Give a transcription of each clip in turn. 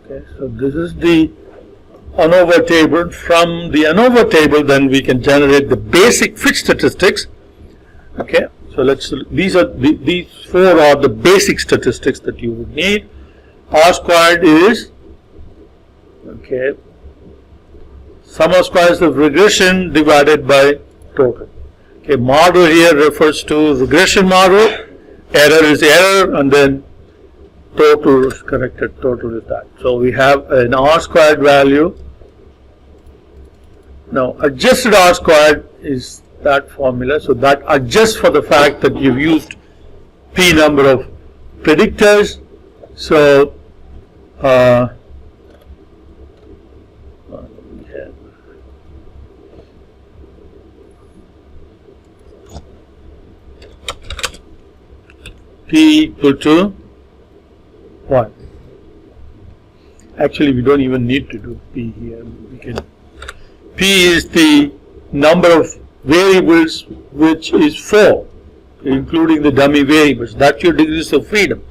Okay, so this is the ANOVA table. From the ANOVA table, then we can generate the basic fit statistics. Okay, so these four are the basic statistics that you would need. R squared is, okay, sum of squares of regression divided by total. Okay, model here refers to regression model, error is error, and then total is corrected, total is that. So we have an R squared value. Now adjusted R squared is that formula, so that adjusts for the fact that you've used P number of predictors. So P equal to what? Actually, we don't even need to do P here. We can. P is the number of variables, which is 4, including the dummy variables. That's your degrees of freedom,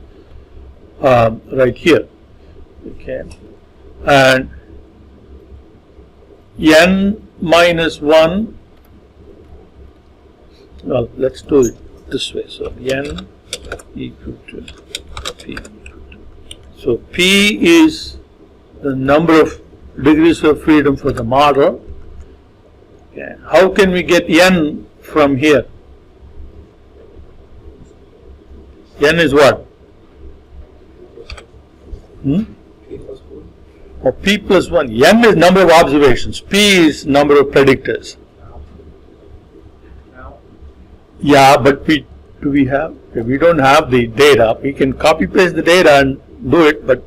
right here. Okay, and n minus 1. Well, let's do it this way. So n equal to P. So P is the number of degrees of freedom for the model. Okay. How can we get n from here? N is what? Or P plus 1. N is number of observations. P is number of predictors. Yeah, but do we have? We don't have the data. We can copy paste the data and do it, but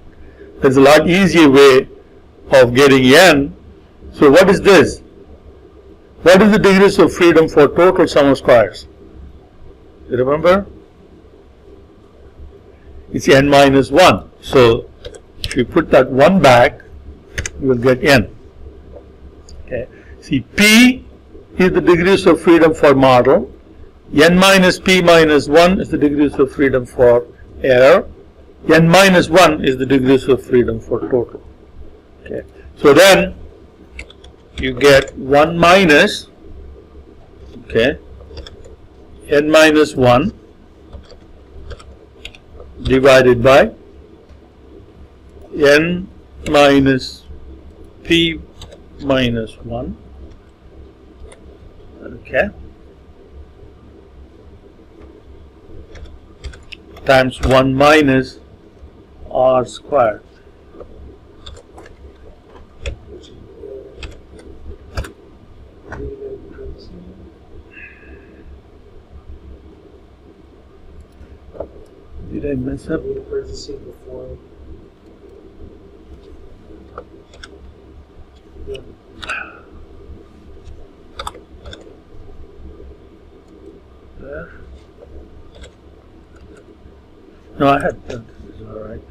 there's a lot easier way of getting n. So what is this? What is the degrees of freedom for total sum of squares? You remember? It's n minus 1. So if you put that 1 back, you will get n. Okay. See, P is the degrees of freedom for model. N minus P minus 1 is the degrees of freedom for error. N minus 1 is the degrees of freedom for total. Okay. So then you get 1 minus, okay, n minus 1 divided by n minus P minus 1, okay, times 1 minus R squared. Did I mess up? There. No, I had done this. Is all right.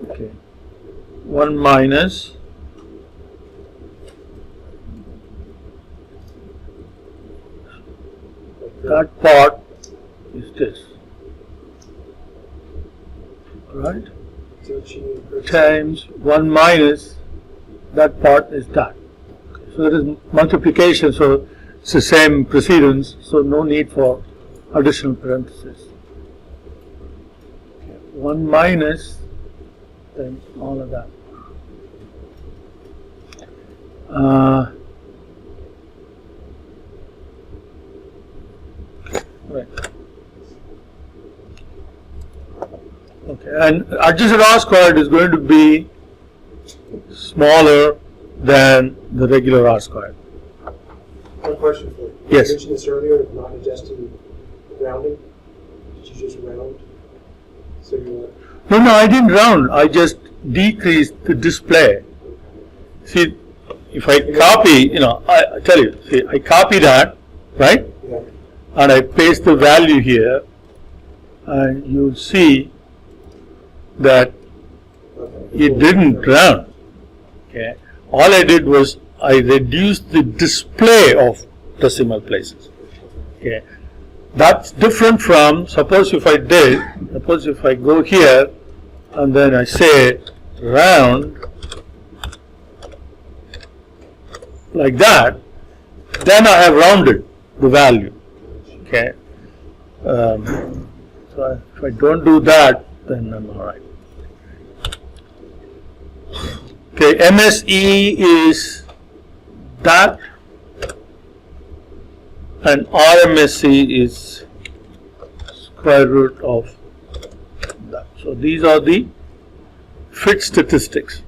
Okay. 1 minus that part is this, right? Times 1 minus that part is that. So there is multiplication, so it's the same precedence, so no need for additional parentheses. Okay. 1 minus then all of that. Right. Okay, and adjusted R squared is going to be smaller than the regular R squared. One question for you. Yes. You mentioned this earlier, of not adjusting rounding. Did you just round? So you want? No, I didn't round. I just decreased the display. See, if I copy, I tell you, see, I copy that, right? Yeah. And I paste the value here, and you'll see that it didn't round. Okay. All I did was I reduced the display of decimal places. Okay, that's different from, suppose if I go here and then I say round like that, then I have rounded the value. Okay, so if I don't do that, then I'm all right. Okay, MSE is that, and RMSE is square root of that. So these are the fit statistics.